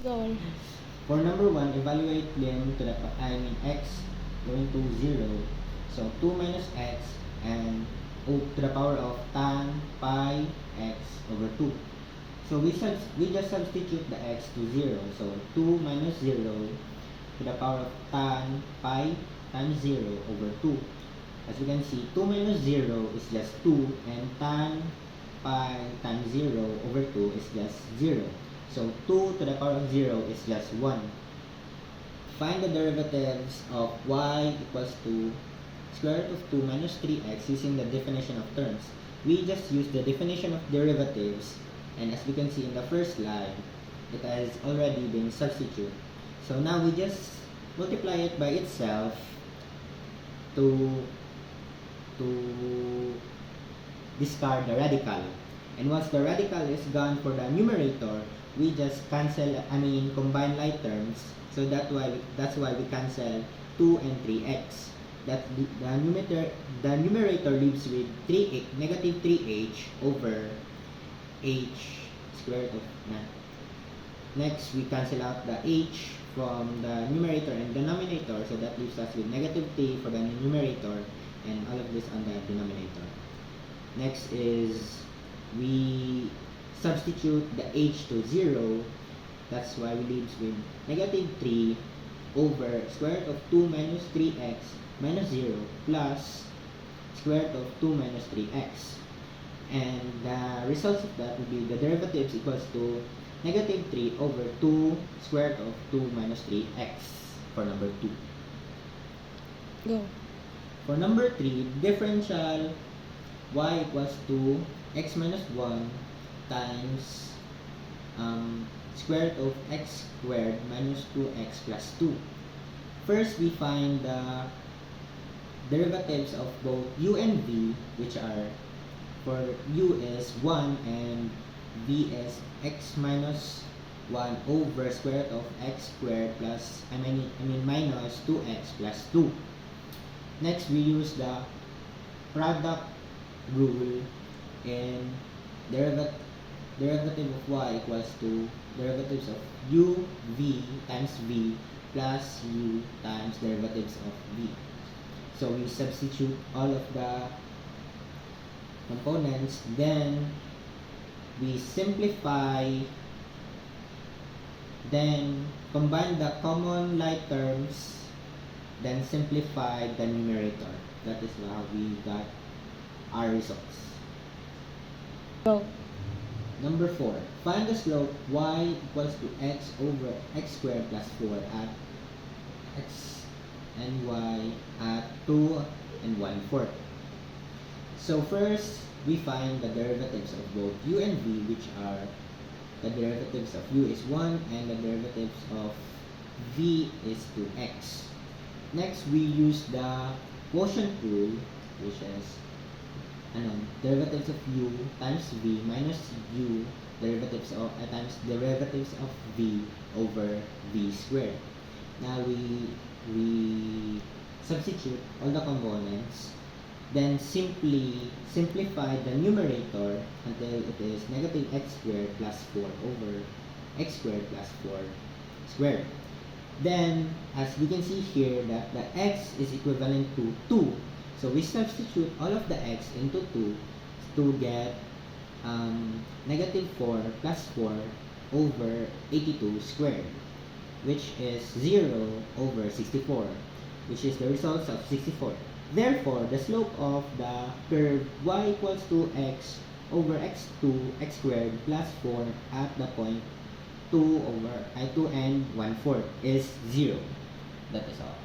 Go on. For number 1, evaluate lim to the x going to 0. So 2 minus x and to the power of tan pi x over 2. So we just substitute the x to 0. So 2 minus 0 to the power of tan pi times 0 over 2. As you can see, 2 minus 0 is just 2, and tan pi times 0 over 2 is just 0. So 2 to the power of 0 is just 1. Find the derivatives of y equals to square root of 2 minus 3x using the definition of terms. We just use the definition of derivatives, and as you can see in the first line, it has already been substituted. So now we just multiply it by itself to discard the radical. And once the radical is gone for the numerator, we just combine like terms. So that's why we cancel 2 and 3x. That the numerator leaves with negative 3h over h square root of na. Next, we cancel out the h from the numerator and denominator, so that leaves us with negative 3 for the numerator and all of this on the denominator. Next is we substitute the h to 0. That's why we leaves with negative 3 over square root of 2 minus 3x minus 0 plus square root of 2 minus 3x. And the results of that will be the derivatives equals to negative 3 over 2 square root of 2 minus 3x for number 2. Go. For number 3, differential y equals to x minus 1 times square root of x squared minus 2x plus 2. First, we find the derivatives of both u and v, which are, for u is 1 and v is x minus 1 over square root of x squared plus minus 2x plus 2. Next, we use the product rule in derivative of y equals to derivatives of u v times v plus u times derivatives of v. So we substitute all of the components, then we simplify, then combine the common like terms, then simplify the numerator. That is how we got our results. Go. Number 4, find the slope y equals to x over x squared plus 4 at x and y at 2 and 1/4. So first, we find the derivatives of both u and v, which are the derivatives of u is 1 and the derivatives of v is 2x. Next, we use the quotient rule, which is derivatives of u times v minus u times derivatives of v over v squared. Now we substitute all the components, then simply simplify the numerator until it is negative x squared plus 4 over x squared plus 4 squared. Then, as we can see here, that the x is equivalent to 2. So we substitute all of the x into 2 to get negative 4 plus 4 over 82 squared, which is 0 over 64, which is the results of 64. Therefore, the slope of the curve y equals to x over x2 x squared plus 4 at the point 2 and 1/4 is 0. That is all.